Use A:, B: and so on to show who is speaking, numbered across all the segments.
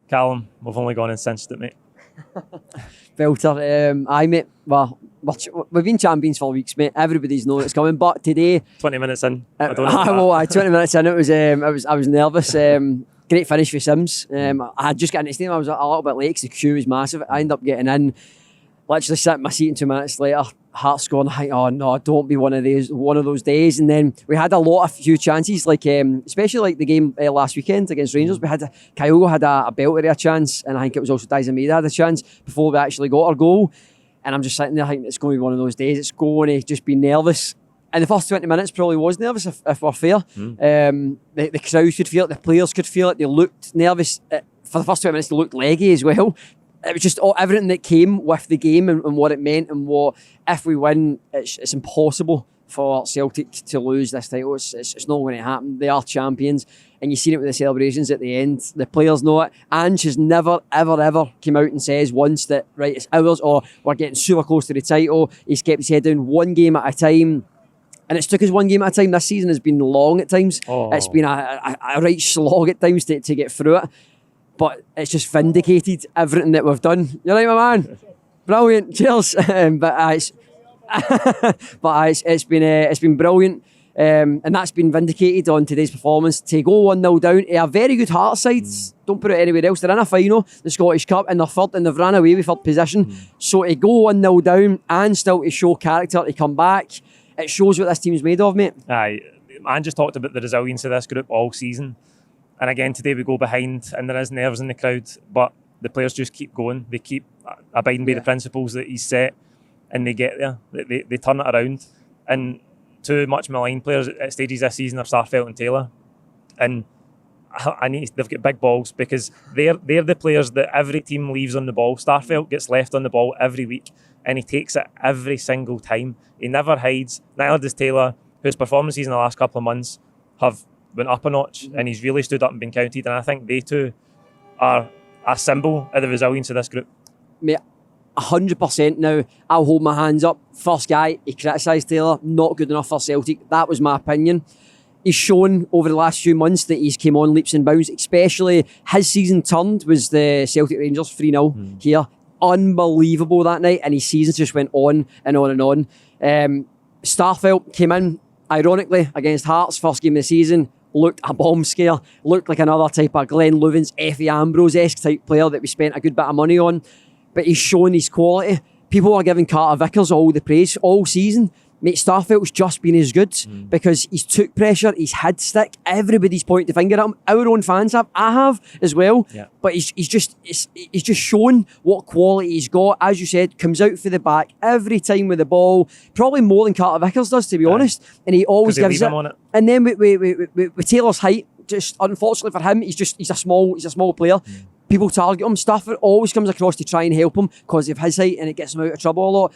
A: Callum, we've only gone and cinched it, mate.
B: Belter, aye mate, well, we've been champions for weeks, mate. Everybody's known it's coming, but today
A: 20 minutes in. I don't know.
B: 20 minutes in, I was nervous. Great finish for Sims. I had just got into the stadium. I was a little bit late because the queue was massive. I ended up getting in, literally sat in my seat, and 2 minutes later, heart's gone. I think, oh no, don't be one of those days. And then we had a few chances, like especially like the game last weekend against Rangers. We had Kyogo had a belter of a chance, and I think it was also Dazamida had a chance before we actually got our goal. And I'm just sitting there thinking it's going to be one of those days. It's going to just be nervous. And the first 20 minutes probably was nervous, if we're fair. The crowd could feel it, the players could feel it. They looked nervous. For the first 20 minutes, they looked leggy as well. It was just everything that came with the game and what it meant, and what, if we win, it's impossible for Celtic to lose this title. It's not going to happen. They are champions, and you've seen it with the celebrations at the end. The players know it. Ange has never, ever, ever came out and says once that, right, it's ours, or we're getting super close to the title. He's kept his head down one game at a time. And it's took us one game at a time. This season has been long at times. It's been a right slog at times to get through it. But it's just vindicated everything that we've done. You're right, my man. Brilliant. Cheers. It's been brilliant. And that's been vindicated on today's performance. To go 1-0 down to a very good Hearts side. Don't put it anywhere else. They're in a final, the Scottish Cup, and they're third, and they've ran away with third position. So to go 1-0 down and still to show character to come back, it shows what this team's made of, mate.
A: Aye. Man just talked about the resilience of this group all season. And again, today we go behind and there is nerves in the crowd, but the players just keep going. They keep abiding by the principles that he's set, and they get there. They turn it around. And two much maligned players at stages this season are Starfelt and Taylor. And they've got big balls, because they're the players that every team leaves on the ball. Starfelt gets left on the ball every week, and he takes it every single time. He never hides. Neither does Taylor, whose performances in the last couple of months have went up a notch, and he's really stood up and been counted. And I think they two are a symbol of the resilience of this group.
B: Mate, 100%. Now, I'll hold my hands up. First guy, he criticised Taylor, not good enough for Celtic. That was my opinion. He's shown over the last few months that he's came on leaps and bounds, especially his season turned was the Celtic Rangers 3-0 here. Unbelievable that night, and his season just went on and on and on. Starfelt came in, ironically, against Hearts, first game of the season, looked a bomb scare, looked like another type of Glenn Loovens, Effie Ambrose-esque type player that we spent a good bit of money on, but he's shown his quality. People are giving Carter Vickers all the praise all season. Mate, Starfelt's just been as good because he's took pressure, he's had stick, everybody's pointing the finger at him. Our own fans have, I have as well. Yeah. But he's just shown what quality he's got. As you said, comes out for the back every time with the ball, probably more than Carter Vickers does, to be honest. And he always gives it. And then with Taylor's height, just unfortunately for him, he's a small player. People target him. Starfelt always comes across to try and help him because of his height, and it gets him out of trouble a lot.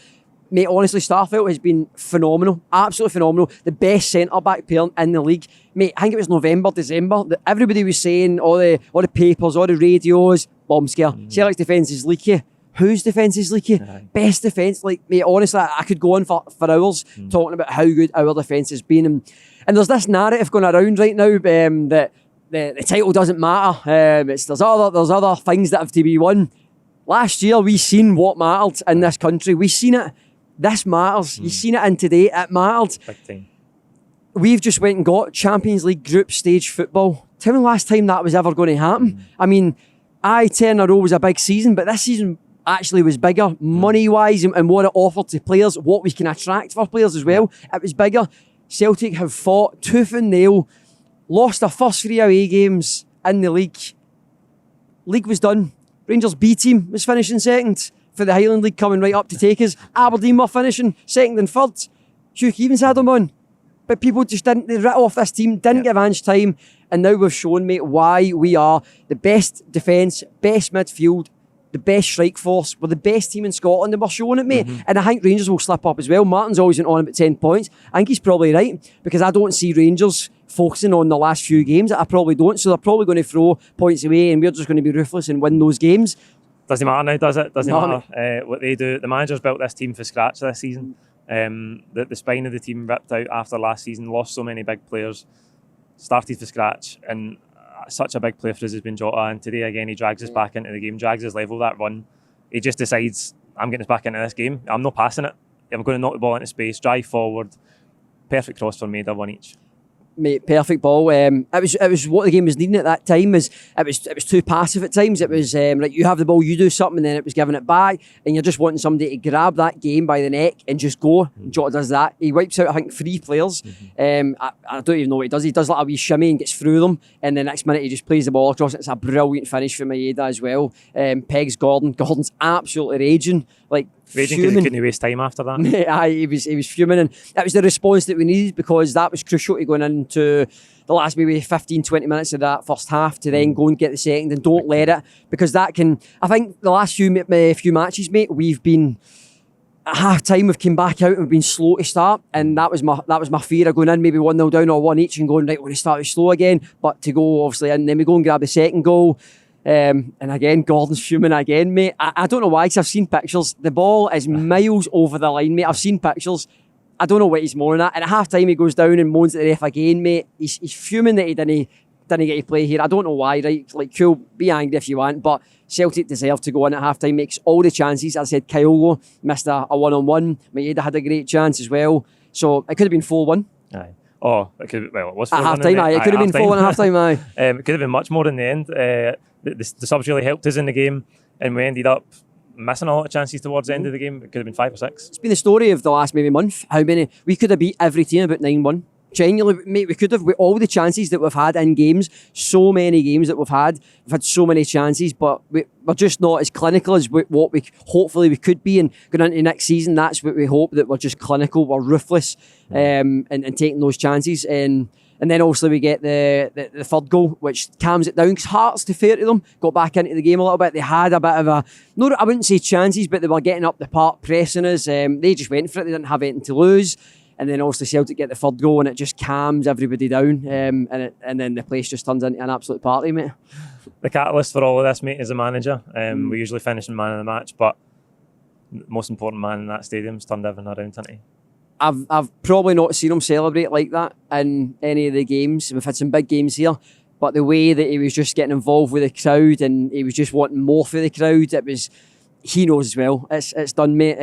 B: Mate, honestly, Starfelt has been phenomenal. Absolutely phenomenal. The best centre-back player in the league. Mate, I think it was November, December, that everybody was saying, all the papers, all the radios, bomb scare. Celtic's defence is leaky. Whose defence is leaky? Best defence. Like, mate, honestly, I could go on for hours talking about how good our defence has been. And there's this narrative going around right now that the title doesn't matter. There's other things that have to be won. Last year, we seen what mattered in this country. We seen it. This matters. You've seen it in today. It mattered.
A: Big time.
B: We've just went and got Champions League group stage football. Tell me the last time that was ever going to happen. I mean, 10 in a row was a big season, but this season actually was bigger, money-wise, and what it offered to players, what we can attract for players as well. It was bigger. Celtic have fought tooth and nail, lost their first 3 away games in the league. League was done. Rangers B team was finishing second. For the Highland League coming right up to take us. Aberdeen were finishing second and third. Hugh Keevins had them on. But people just didn't, they writ off this team, didn't give Ange time. And now we've shown, mate, why we are the best defence, best midfield, the best strike force. We're the best team in Scotland, and we're showing it, mate. And I think Rangers will slip up as well. Martin's always been on about 10 points. I think he's probably right, because I don't see Rangers focusing on the last few games. I probably don't. So they're probably going to throw points away, and we're just going to be ruthless and win those games.
A: Doesn't matter now, does it? Doesn't matter what they do. The manager's built this team from scratch this season. The spine of the team ripped out after last season, lost so many big players, started from scratch. And such a big player for us has been Jota, and today again he drags us back into the game, drags his level. That run, he just decides, I'm getting us back into this game. I'm not passing it. I'm going to knock the ball into space, drive forward. Perfect cross for Maida, one each.
B: Mate, perfect ball. It was what the game was needing at that time. It was too passive at times. It was like you have the ball, you do something, and then it was giving it back, and you're just wanting somebody to grab that game by the neck and just go. And Jota does that. He wipes out, I think, 3 players. I don't even know what he does. He does like a wee shimmy and gets through them, and the next minute he just plays the ball across. It's a brilliant finish from Maeda as well. Pegs Gordon. Gordon's absolutely raging. Like,
A: raging because he couldn't waste time after that.
B: Aye, he was fuming, and that was the response that we needed, because that was crucial to going into the last maybe 15-20 minutes of that first half to then go and get the second, and don't let it, because that can, I think the last few matches, mate, we've been at half time, we've come back out and we've been slow to start, and that was my fear of going in maybe 1-0 down or 1 each and going, right, we're going to start slow again, but to go obviously in, then we go and grab the second goal. And again, Gordon's fuming again, mate. I don't know why, because I've seen pictures. The ball is miles over the line, mate. I've seen pictures. I don't know what he's moaning at. And at half time, he goes down and moans at the ref again, mate. He's fuming that he didn't get to play here. I don't know why, right? Like, cool, be angry if you want, but Celtic deserve to go in at half time, makes all the chances. As I said, Kyogo missed a one-on-one. Maeda had a great chance as well. So it could have been 4-1.
A: Aye. Oh, it was 4-1.
B: At half time, aye. It could have been 4-1 at half time, aye.
A: It could have been much more in the end. The subs really helped us in the game, and we ended up missing a lot of chances towards the end of the game. It could have been 5 or 6.
B: It's been the story of the last maybe month. How many we could have beat every team about 9-1. Genuinely, mate, we could have, with all the chances that we've had in games, so many games that we've had so many chances, but we're just not as clinical as what we hopefully we could be. And going into next season, that's what we hope, that we're just clinical, we're ruthless, and taking those chances. And then also we get the third goal, which calms it down, because Hearts, to fair to them, got back into the game a little bit. They had a bit of a, no, I wouldn't say chances, but they were getting up the park, pressing us. They just went for it. They didn't have anything to lose. And then also Celtic get the third goal, and it just calms everybody down. And then the place just turns into an absolute party, mate.
A: The catalyst for all of this, mate, is the manager. We usually finish in man of the match, but the most important man in that stadium's turned everything around, hasn't he?
B: I've probably not seen him celebrate like that in any of the games. We've had some big games here, but the way that he was just getting involved with the crowd, and he was just wanting more for the crowd, he knows as well. It's done, mate.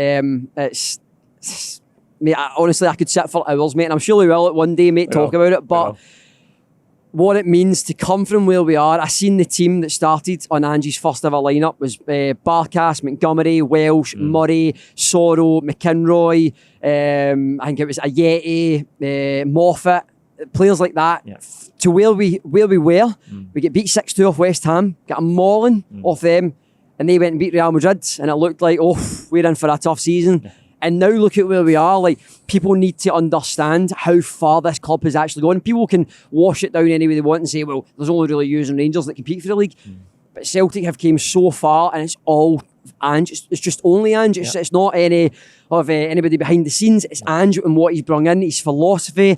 B: Mate, honestly, I could sit for hours, mate, and I'm sure we will one day, mate, talk about it, but what it means to come from where we are. I seen the team that started on Angie's first ever lineup was Barkas, Montgomery, Welsh, Murray, Sorrow, McInroy, I think it was Ayeti, Moffat, players like that. Yeah. To where we were, we get beat 6-2 off West Ham, got a mauling off them, and they went and beat Real Madrid, and it looked like, we're in for a tough season. Yeah. And now look at where we are. Like, people need to understand how far this club has actually gone. People can wash it down any way they want and say, well, there's only really Hughes and Rangers that compete for the league. But Celtic have came so far, and it's all Ange. It's just only Ange. It's not anybody behind the scenes. It's Ange and what he's brought in, his philosophy.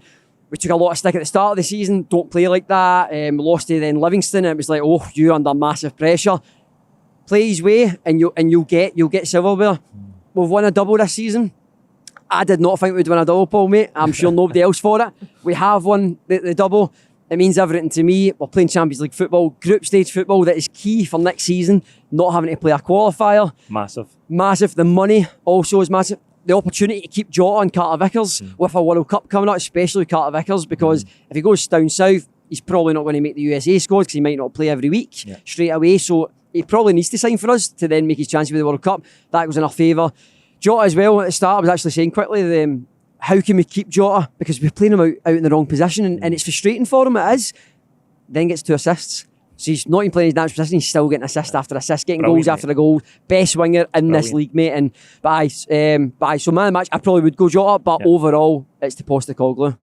B: We took a lot of stick at the start of the season. Don't play like that. Lost to then Livingston, and it was like, you're under massive pressure. Play his way, and you'll get silverware. We've won a double this season. I did not think we'd win a double, Paul, mate. I'm sure nobody else for it. We have won the double. It means everything to me. We're playing Champions League football, group stage football, that is key for next season. Not having to play a qualifier. Massive. The money also is massive. The opportunity to keep Jota and Carter Vickers with a World Cup coming up, especially with Carter Vickers, because if he goes down south, he's probably not going to make the USA squad, because he might not play every week straight away. So he probably needs to sign for us to then make his chance with the World Cup. That goes in our favour. Jota as well, at the start, I was actually saying quickly, how can we keep Jota? Because we're playing him out in the wrong position, and it's frustrating for him, it is. Then gets 2 assists. So he's not even playing his natural position, he's still getting assist after assist, getting goals after the goal. Best winger in this league, mate. So man of the match, I probably would go Jota, but overall, it's to Postecoglou.